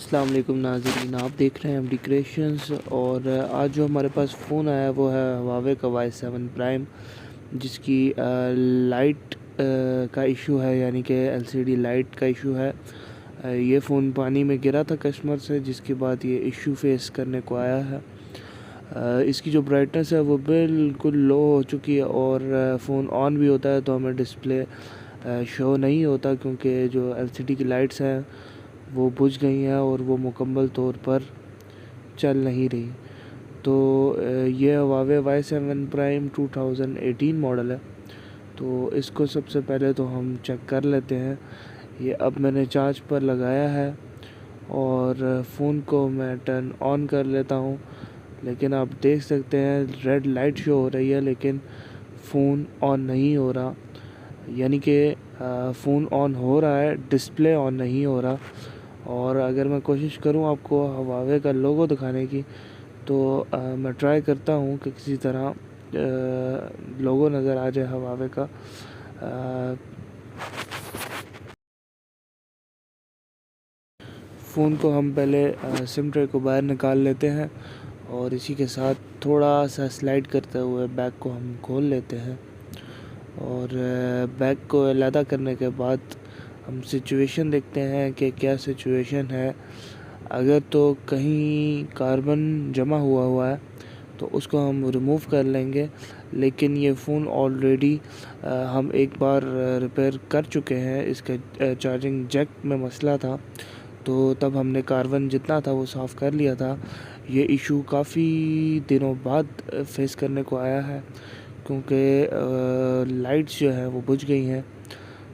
अस्सलाम वालेकुम नाज़रीन, आप देख रहे हैं एमडी क्रिएशंस। और आज जो हमारे पास फ़ोन आया वो है हुआवे का Y7 प्राइम, जिसकी लाइट का इशू है, यानी कि एलसीडी लाइट का इशू है। ये फ़ोन पानी में गिरा था कस्टमर से, जिसके बाद ये इशू फेस करने को आया है। इसकी जो ब्राइटनेस है वो बिल्कुल लो हो चुकी है, और फ़ोन ऑन भी होता है तो हमें डिस्प्ले शो नहीं होता, क्योंकि जो एलसीडी की लाइट्स हैं वो बुझ गई हैं और वो मुकम्मल तौर पर चल नहीं रही। तो ये हुआवे Y7 प्राइम 2018 मॉडल है। तो इसको सबसे पहले तो हम चेक कर लेते हैं। ये अब मैंने चार्ज पर लगाया है और फ़ोन को मैं टर्न ऑन कर लेता हूँ, लेकिन आप देख सकते हैं रेड लाइट शो हो रही है, लेकिन फ़ोन ऑन नहीं हो रहा। यानी कि फ़ोन ऑन हो रहा है, डिस्प्ले ऑन नहीं हो रहा। और अगर मैं कोशिश करूं आपको हुआवे का लोगो दिखाने की, तो मैं ट्राई करता हूं कि किसी तरह लोगो नज़र आ जाए हुआवे का। फ़ोन को हम पहले सिम ट्रे को बाहर निकाल लेते हैं और इसी के साथ थोड़ा सा स्लाइड करते हुए बैग को हम खोल लेते हैं। और बैग को अलहदा करने के बाद हम सिचुएशन देखते हैं कि क्या सिचुएशन है। अगर तो कहीं कार्बन जमा हुआ है तो उसको हम रिमूव कर लेंगे, लेकिन ये फ़ोन ऑलरेडी हम एक बार रिपेयर कर चुके हैं। इसके चार्जिंग जैक में मसला था, तो तब हमने कार्बन जितना था वो साफ़ कर लिया था। ये इशू काफ़ी दिनों बाद फेस करने को आया है, क्योंकि लाइट्स जो है वो बुझ गई हैं।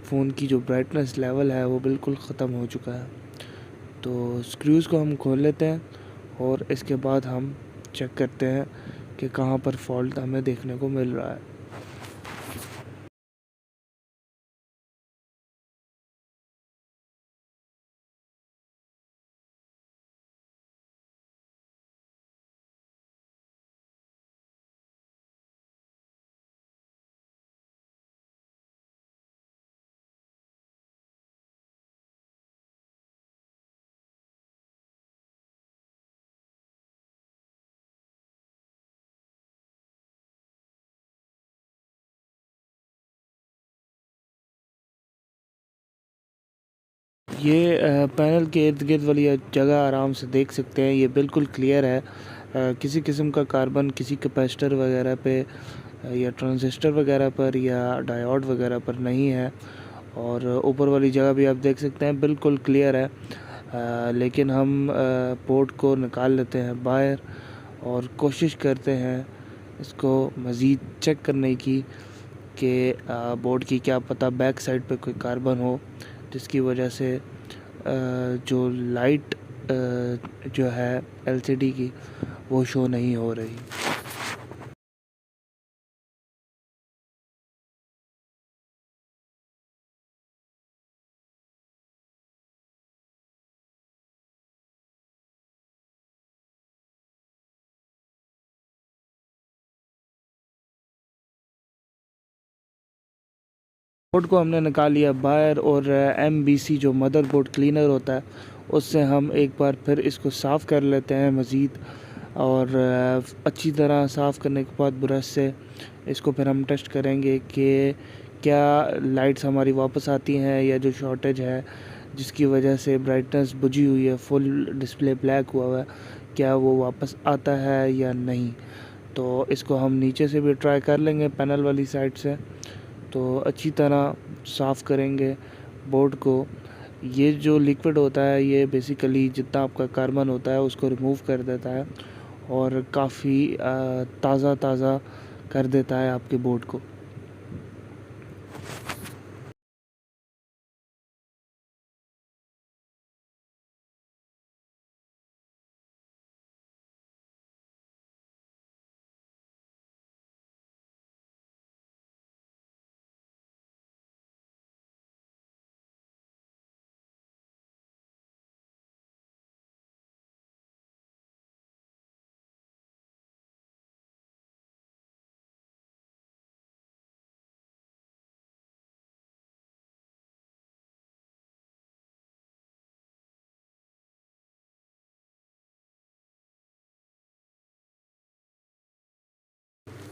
फ़ोन की जो ब्राइटनेस लेवल है वो बिल्कुल ख़त्म हो चुका है। तो स्क्रूज़ को हम खोल लेते हैं और इसके बाद हम चेक करते हैं कि कहाँ पर फॉल्ट हमें देखने को मिल रहा है। ये पैनल के इर्द गिर्द वाली जगह आराम से देख सकते हैं, ये बिल्कुल क्लियर है। किसी किस्म का कार्बन किसी कैपेसिटर वगैरह पे या ट्रांजिस्टर वगैरह पर या डायोड वगैरह पर नहीं है। और ऊपर वाली जगह भी आप देख सकते हैं बिल्कुल क्लियर है। लेकिन हम पोर्ट को निकाल लेते हैं बाहर और कोशिश करते हैं इसको मज़ीद चेक करने की कि बोर्ड की क्या पता बैक साइड पे कोई कार्बन हो, जिसकी वजह से जो लाइट जो है एलसीडी की वो शो नहीं हो रही। बोर्ड को हमने निकाल लिया बाहर और MBC जो मदरबोर्ड क्लीनर होता है उससे हम एक बार फिर इसको साफ़ कर लेते हैं मज़ीद। और अच्छी तरह साफ़ करने के बाद ब्रश से इसको फिर हम टेस्ट करेंगे कि क्या लाइट्स हमारी वापस आती हैं, या जो शॉर्टेज है जिसकी वजह से ब्राइटनेस बुझी हुई है, फुल डिस्प्ले ब्लैक हुआ है, क्या वो वापस आता है या नहीं। तो इसको हम नीचे से भी ट्राई कर लेंगे पैनल वाली साइड से। तो अच्छी तरह साफ़ करेंगे बोर्ड को। ये जो लिक्विड होता है ये बेसिकली जितना आपका कार्बन होता है उसको रिमूव कर देता है और काफ़ी ताज़ा ताज़ा कर देता है आपके बोर्ड को।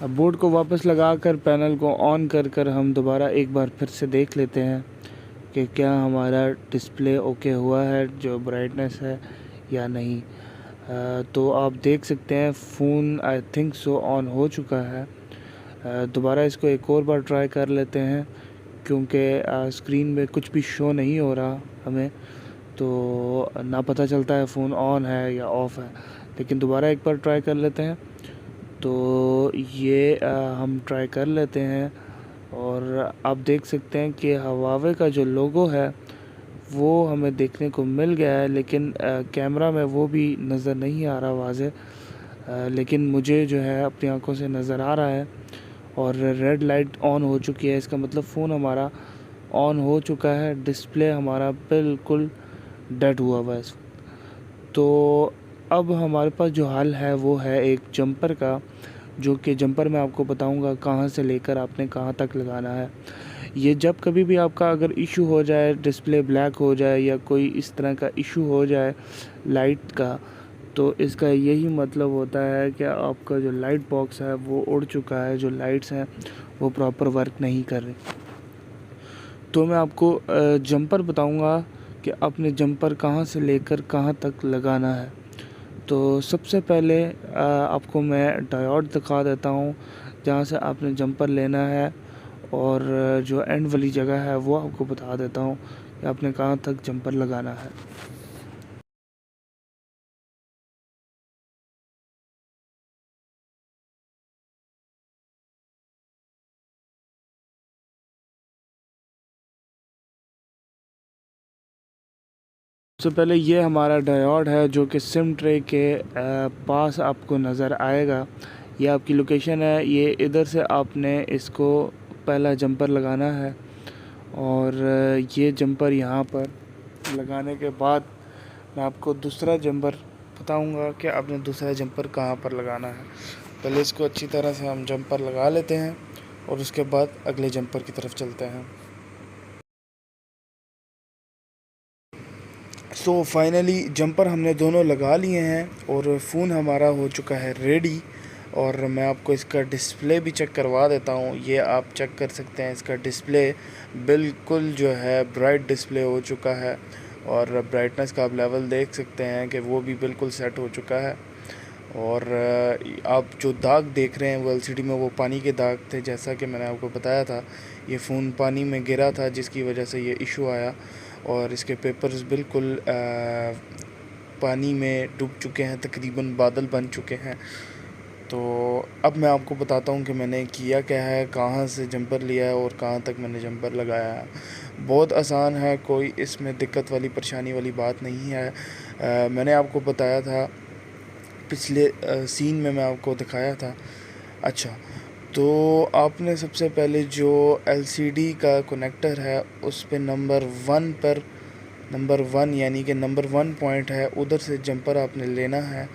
अब बोर्ड को वापस लगाकर पैनल को ऑन कर कर हम दोबारा एक बार फिर से देख लेते हैं कि क्या हमारा डिस्प्ले ओके हुआ है, जो ब्राइटनेस है या नहीं। तो आप देख सकते हैं phone I think so on हो चुका है। दोबारा इसको एक और बार ट्राई कर लेते हैं, क्योंकि स्क्रीन में कुछ भी शो नहीं हो रहा हमें, तो ना पता चलता है फ़ोन ऑन है या ऑफ़ है। लेकिन दोबारा एक बार ट्राई कर लेते हैं। तो ये हम ट्राई कर लेते हैं और आप देख सकते हैं कि हवावे का जो लोगो है वो हमें देखने को मिल गया है, लेकिन कैमरा में वो भी नज़र नहीं आ रहा वाज़े, लेकिन मुझे जो है अपनी आंखों से नज़र आ रहा है। और रेड लाइट ऑन हो चुकी है, इसका मतलब फ़ोन हमारा ऑन हो चुका है, डिस्प्ले हमारा बिल्कुल डेड हुआ हुआ है इस वक्त। तो अब हमारे पास जो हल है वो है एक जंपर का, जो कि जंपर मैं आपको बताऊंगा कहाँ से लेकर आपने कहाँ तक लगाना है। ये जब कभी भी आपका अगर इशू हो जाए, डिस्प्ले ब्लैक हो जाए या कोई इस तरह का इशू हो जाए लाइट का, तो इसका यही मतलब होता है कि आपका जो लाइट बॉक्स है वो उड़ चुका है, जो लाइट्स हैं वो प्रॉपर वर्क नहीं कर रही। तो मैं आपको जंपर बताऊंगा कि आपने जंपर कहाँ से लेकर कहाँ तक लगाना है। तो सबसे पहले आपको मैं डायोड दिखा देता हूँ जहाँ से आपने जंपर लेना है, और जो एंड वाली जगह है वो आपको बता देता हूँ कि आपने कहाँ तक जंपर लगाना है। सबसे पहले ये हमारा डायोड है जो कि सिम ट्रे के पास आपको नज़र आएगा। ये आपकी लोकेशन है, ये इधर से आपने इसको पहला जंपर लगाना है, और ये जंपर यहाँ पर लगाने के बाद मैं आपको दूसरा जंपर बताऊंगा कि आपने दूसरा जंपर कहाँ पर लगाना है। पहले इसको अच्छी तरह से हम जंपर लगा लेते हैं और उसके बाद अगले जंपर की तरफ चलते हैं। सो फाइनली जंपर हमने दोनों लगा लिए हैं और फ़ोन हमारा हो चुका है रेडी। और मैं आपको इसका डिस्प्ले भी चेक करवा देता हूँ। ये आप चेक कर सकते हैं, इसका डिस्प्ले बिल्कुल जो है ब्राइट डिस्प्ले हो चुका है, और ब्राइटनेस का आप लेवल देख सकते हैं कि वो भी बिल्कुल सेट हो चुका है। और आप जो दाग देख रहे हैं वो एलसीडी में वो पानी के दाग थे, जैसा कि मैंने आपको बताया था। ये फ़ोन पानी में गिरा था जिसकी वजह से ये इशू आया, और इसके पेपर्स बिल्कुल पानी में डूब चुके हैं, तकरीबन बादल बन चुके हैं। तो अब मैं आपको बताता हूँ कि मैंने किया क्या है, कहाँ से जंपर लिया है और कहाँ तक मैंने जंपर लगाया है। बहुत आसान है, कोई इसमें दिक्कत वाली परेशानी वाली बात नहीं है। मैंने आपको बताया था पिछले सीन में, मैं आपको दिखाया था। अच्छा, तो आपने सबसे पहले जो एलसीडी का कनेक्टर है उस पे नंबर वन यानी कि नंबर 1 पॉइंट है, उधर से जंपर आपने लेना है,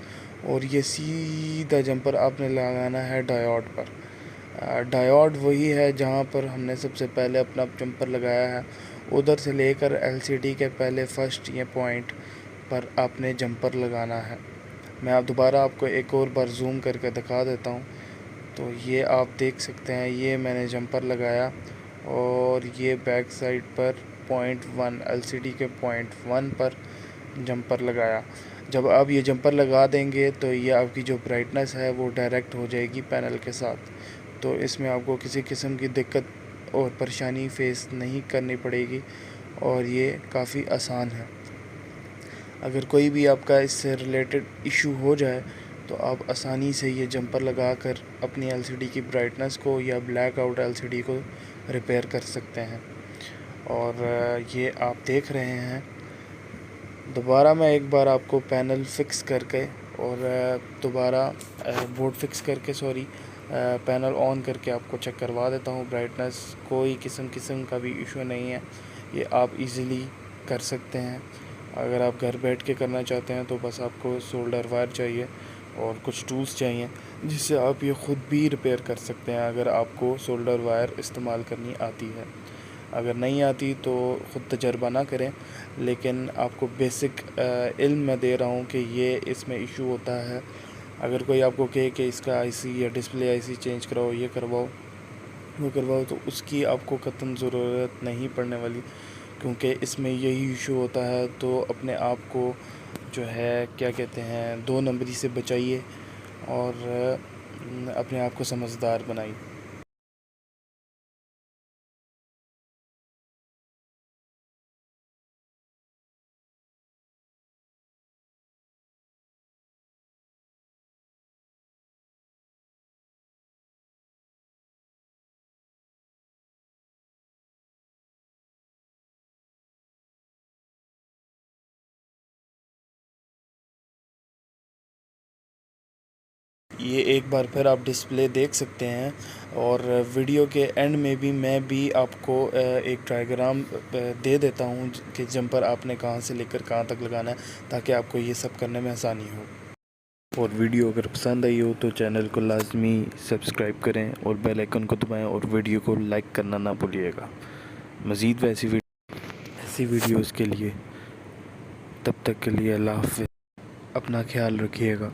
और ये सीधा जंपर आपने लगाना है डायोड पर। डायोड वही है जहाँ पर हमने सबसे पहले अपना जंपर लगाया है, उधर से लेकर एलसीडी के पहले फर्स्ट ये पॉइंट पर आपने जंपर लगाना है। मैं आप दोबारा आपको एक और बार जूम करके दिखा देता हूँ। तो ये आप देख सकते हैं, ये मैंने जंपर लगाया और ये बैक साइड पर पॉइंट 1 एलसीडी के पॉइंट 1 पर जंपर लगाया। जब आप ये जंपर लगा देंगे तो ये आपकी जो ब्राइटनेस है वो डायरेक्ट हो जाएगी पैनल के साथ। तो इसमें आपको किसी किस्म की दिक्कत और परेशानी फेस नहीं करनी पड़ेगी, और ये काफ़ी आसान है। अगर कोई भी आपका इससे रिलेटेड इशू हो जाए तो आप आसानी से ये जंपर लगाकर अपनी एलसीडी की ब्राइटनेस को या ब्लैक आउट एलसीडी को रिपेयर कर सकते हैं। और ये आप देख रहे हैं, दोबारा मैं एक बार आपको पैनल फ़िक्स करके और दोबारा बोर्ड फ़िक्स करके पैनल ऑन करके आपको चेक करवा देता हूँ। ब्राइटनेस कोई किस्म का भी इशू नहीं है, ये आप इजीली कर सकते हैं। अगर आप घर बैठ के करना चाहते हैं तो बस आपको सोल्डर वायर चाहिए और कुछ टूल्स चाहिए जिससे आप ये ख़ुद भी रिपेयर कर सकते हैं, अगर आपको सोल्डर वायर इस्तेमाल करनी आती है। अगर नहीं आती तो ख़ुद तजर्बा ना करें, लेकिन आपको बेसिक इल्म मैं दे रहा हूँ कि ये इसमें इशू होता है। अगर कोई आपको कहे कि इसका आईसी या डिस्प्ले आईसी चेंज कराओ, ये करवाओ, वो करवाओ, तो उसकी आपको कतई ज़रूरत नहीं पड़ने वाली, क्योंकि इसमें यही इशू होता है। तो अपने आप को जो है क्या कहते हैं, 2 नंबरी से बचाइए और अपने आप को समझदार बनाइए। ये एक बार फिर आप डिस्प्ले देख सकते हैं, और वीडियो के एंड में भी मैं भी आपको एक डायग्राम दे देता हूँ कि जंपर आपने कहाँ से लेकर कहाँ तक लगाना है, ताकि आपको ये सब करने में आसानी हो। और वीडियो अगर पसंद आई हो तो चैनल को लाजमी सब्सक्राइब करें और बेल आइकन को दबाएं, और वीडियो को लाइक करना ना भूलिएगा। मज़ीद ऐसी वीडियोस के लिए, तब तक के लिए अल्लाह हाफ़िज़, अपना ख्याल रखिएगा।